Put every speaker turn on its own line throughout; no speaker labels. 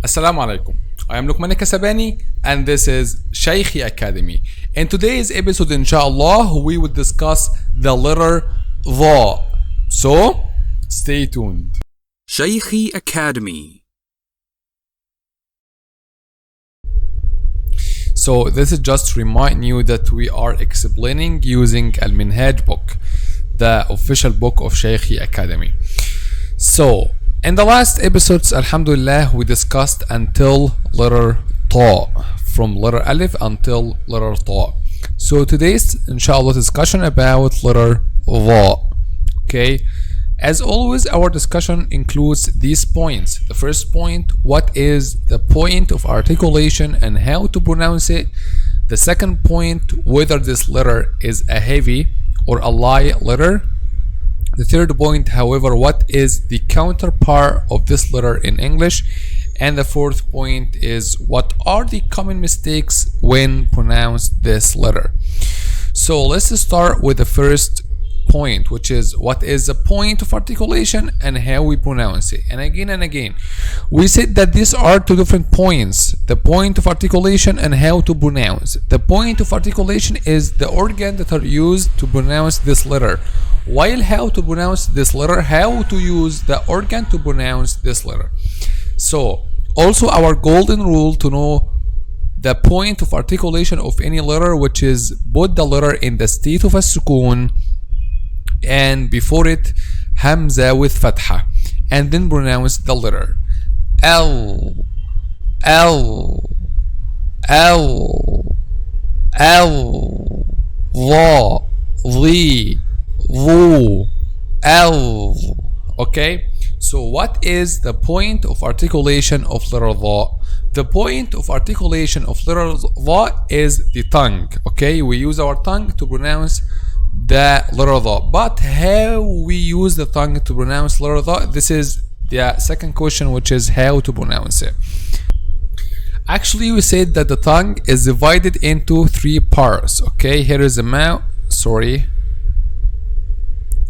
Assalamu alaikum. I am Luqman Qaida and this is Shaykhi Academy. In today's episode, inshallah, we will discuss the letter ظا. So, stay tuned.
Shaykhi Academy.
So, this is just to remind you that we are explaining using Al-Minhaj book, the official book of Shaykhi Academy. So, in the last episodes, alhamdulillah, we discussed until letter ta, from letter alif until letter ta. So today's inshallah discussion about letter ظا. Okay, as always, our discussion includes these points. The first point, what is the point of articulation and how to pronounce it. The second point, whether this letter is a heavy or a light letter. The third point, however, what is the counterpart of this letter in English? And the fourth point is, what are the common mistakes when pronounced this letter? So let's start with the first point, which is what is the point of articulation and how we pronounce it. And again, we said that these are two different points: the point of articulation and how to pronounce. The point of articulation is the organ that are used to pronounce this letter, while how to pronounce this letter, how to use the organ to pronounce this letter. So also our golden rule to know the point of articulation of any letter, which is put the letter in the state of a sukoon and before it hamza with fatha, and then pronounce the letter L, L, L, L, ظا, ظي, ظو, L. Okay, so what is the point of articulation of letter ظا? The point of articulation of letter ظا is the tongue. Okay, we use our tongue to pronounce the letter ظا, but how we use the tongue to pronounce letter ظا, this is the second question, which is how to pronounce it. Actually, we said that the tongue is divided into three parts. Okay, here is the mouth,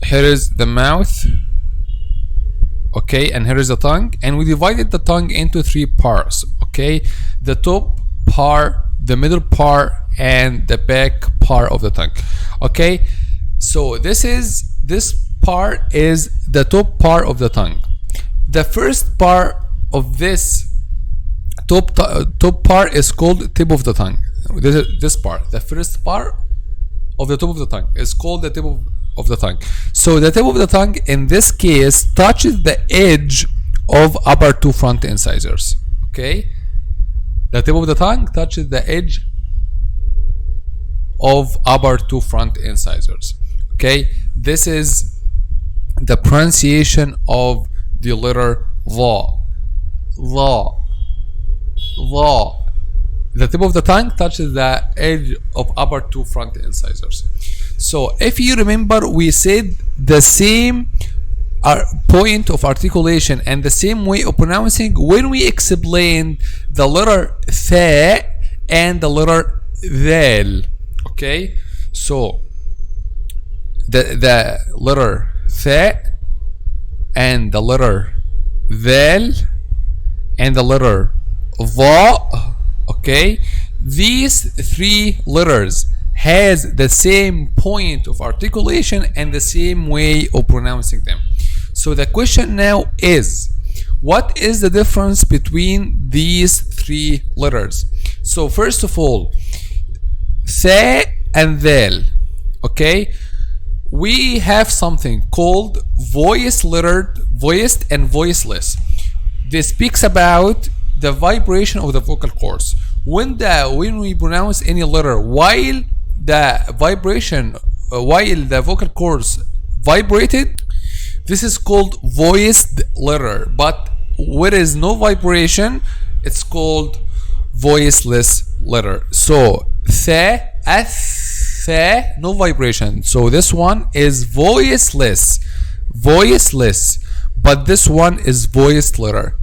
here is the mouth, okay, and here is the tongue, and we divided the tongue into three parts. Okay, the top part, the middle part, and the back part of the tongue. Okay, so this part is the top part of the tongue. The first part of this top part is called tip of the tongue. This part, the first part of the top of the tongue, is called the tip of the tongue. So the tip of the tongue in this case touches the edge of upper two front incisors. Okay, the tip of the tongue touches the edge of upper two front incisors. Okay, this is the pronunciation of the letter ظا. ظا, ظا. The tip of the tongue touches the edge of upper two front incisors. So if you remember, we said the same point of articulation and the same way of pronouncing when we explained the letter ث and the letter ذال. Okay, so the letter ث and the letter ذال and the letter ظا, okay, these three letters has the same point of articulation and the same way of pronouncing them. So the question now is, what is the difference between these three letters? So first of all, ث and ذال, okay, we have something called voiced letter, voiced and voiceless. This speaks about the vibration of the vocal cords. When we pronounce any letter while the vocal cords vibrated, this is called voiced letter. But where is no vibration, it's called voiceless letter. So th, no vibration, so this one is voiceless, but this one is voiced letter.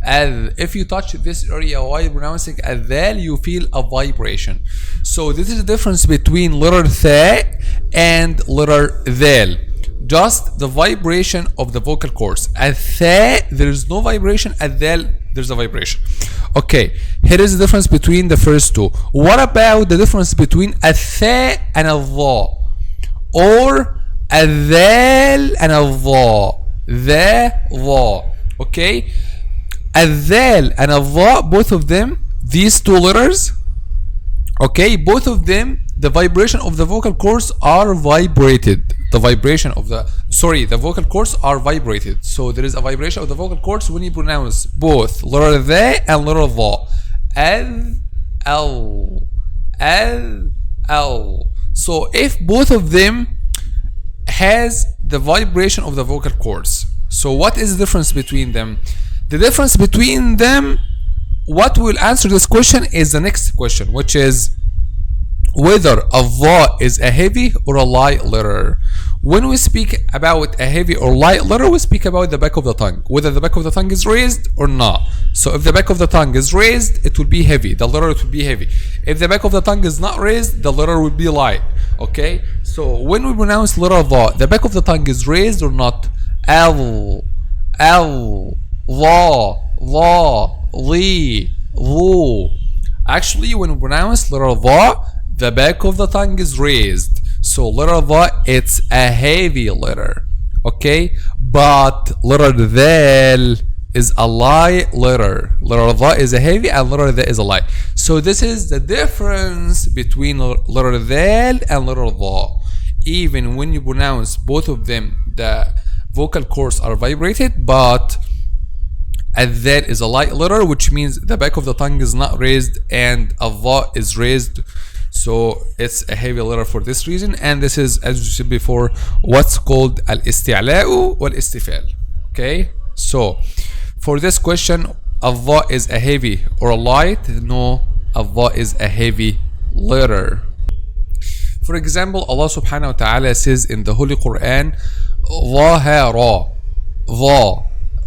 If you touch this area while pronouncing ذال, you feel a vibration. So this is the difference between letter th and letter ذال. just the vibration of the vocal cords. At th there is no vibration, at dal there's a vibration. Okay, here is the difference between the first two. What about the difference between a th and a dha, or a dal and a dha? Dha. Okay, a dal and a dha, both of them, these two letters, okay, both of them, the vibration of the vocal cords are vibrated. The vocal cords are vibrated. So there is a vibration of the vocal cords when you pronounce both letter the and letter dha. L. So if both of them has the vibration of the vocal cords, so what is the difference between them? The difference between them, what will answer this question is the next question, which is whether a dha is a heavy or a light letter. When we speak about a heavy or light letter, we speak about the back of the tongue, whether the back of the tongue is raised or not. So if the back of the tongue is raised, it will be heavy, the letter will be heavy. If the back of the tongue is not raised, the letter will be light. Okay, so when we pronounce letter dha, the back of the tongue is raised or not? L, dha, li, lu. Actually, when we pronounce letter dha, the back of the tongue is raised. So letter dha, it's a heavy letter. Okay, but letter dal is a light letter. Letter dha is a heavy and letter dha is a light. So this is the difference between letter dal and letter dha. Even when you pronounce both of them, the vocal cords are vibrated, but that is a light letter, which means the back of the tongue is not raised and a dha is raised. So it's a heavy letter for this reason, and this is, as we said before, what's called al-isti'la'u wal-istifal. Okay, so for this question, a dha is a heavy or a light? No, a dha is a heavy letter. For example, Allah subhanahu wa ta'ala says in the Holy Quran,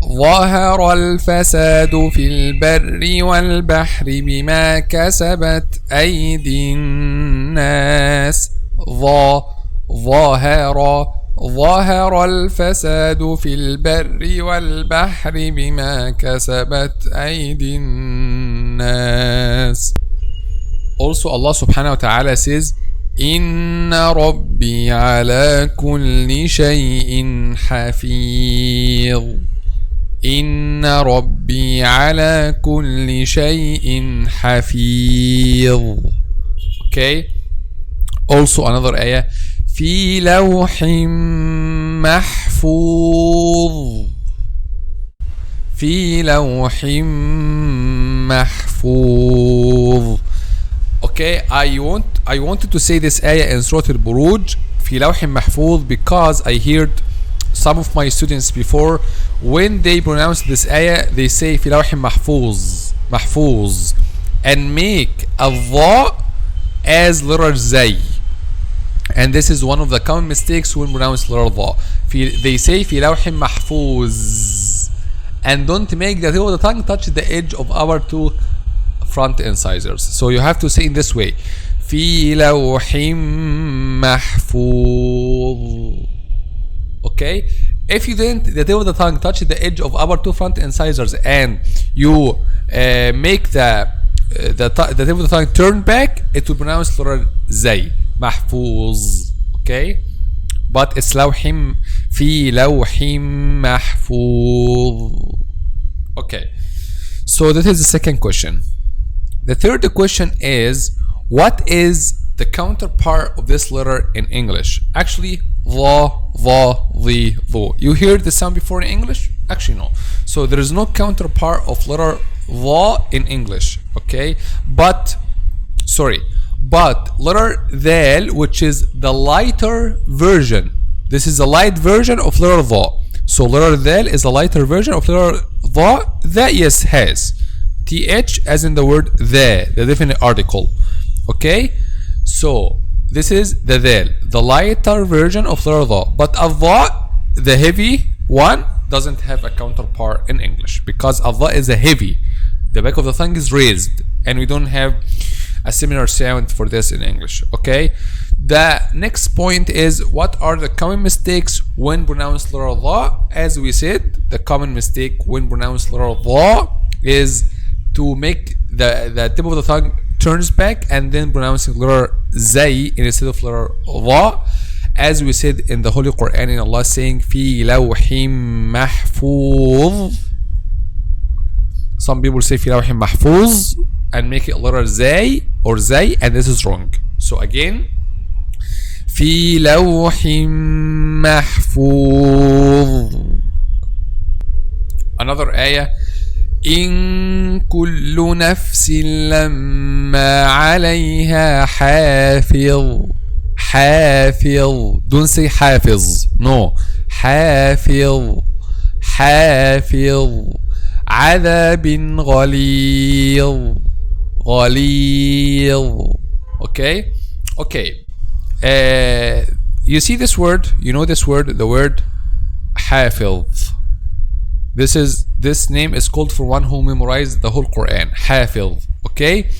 ظهر الفساد في البر والبحر بما كسبت أيدي الناس. ظهر الفساد في البر والبحر بما كسبت أيدي الناس. Also Allah subhanahu wa ta'ala says, إن ربي على كل شيء حفيظ. إن ربي على كل شيء حفيظ. Okay. Also another ayah. في لوح محفوظ. في لوح محفوظ. Okay, I wanted to say this ayah in Surah Al-Buruj, في لوح محفوظ, because I heard some of my students before, when they pronounce this ayah, they say في لوح محفوظ and make a dha as letter zay. And this is one of the common mistakes when pronounce letter dha. They say في لوح محفوظ and don't make the tip of the tongue touch the edge of our two front incisors. So you have to say in this way, في لوح محفوظ. Okay, if you didn't, the tip of the tongue touch the edge of our two front incisors and you make the tip of the tongue turn back, it will pronounce letter zay, محفوظ. Okay, but it's لوح, في لوح محفوظ. Okay, so that is the second question. The third question is, what is the counterpart of this letter in English? Actually, the, lu. You heard the sound before in English? Actually, no. So there is no counterpart of letter the in English. Okay, but letter dal, which is the lighter version. This is a light version of letter the. So letter dal is a lighter version of letter the. That yes has th as in the word the definite article. Okay, so this is the dal, the lighter version of letter the. But a dha, the heavy one, doesn't have a counterpart in English, because a dha is a heavy, the back of the tongue is raised, and we don't have a similar sound for this in English. Okay, The next point is what are the common mistakes when pronounced letter dha. As we said, the common mistake when pronounced letter dha is to make the tip of the tongue turns back and then pronouncing letter zay instead of letter dha. As we said in the Holy Quran, in Allah saying fi lawhim mahfuz. Some people say fi lawhim mahfuz and make it letter zay or zay, and this is wrong. So again, في لوح محفوظ. Another ayah, إن كل نفس لما عليها حافظ. حافظ. Don't say حافظ. No. حافظ. حافظ. عذاب غليظ. غليظ. Okay. Okay. You see this word, you know this word, the word حافظ. This name is called for one who memorized the whole Quran. حافظ. Okay,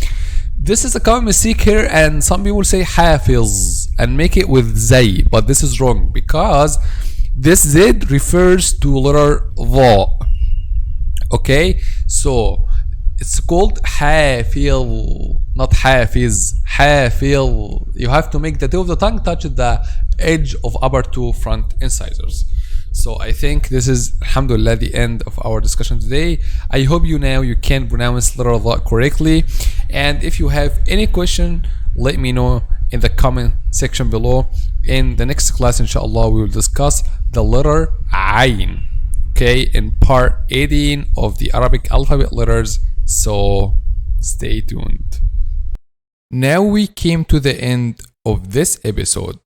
this is a common mistake here, and some people say حافظ and make it with zay, but this is wrong because this z refers to letter dha. Okay, so it's called حافظ, not حافظ. حافظ. You have to make the tip of the tongue touch the edge of upper two front incisors. So I think this is, alhamdulillah, the end of our discussion today. I hope you now you can pronounce letter dha correctly. And if you have any question, let me know in the comment section below. In the next class, inshallah, we will discuss the letter ayn. Okay, in part 18 of the Arabic alphabet letters. So stay tuned. Now we came to the end of this episode.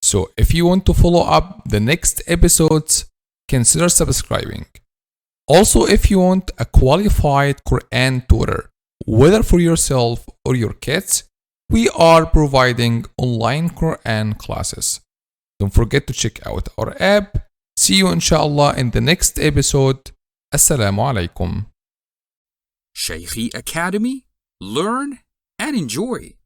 So if you want to follow up the next episodes, consider subscribing. Also, if you want a qualified Quran tutor, whether for yourself or your kids, we are providing online Quran classes. Don't forget to check out our app. See you inshallah in the next episode. Assalamu alaikum.
Shaykhi Academy. Learn and enjoy.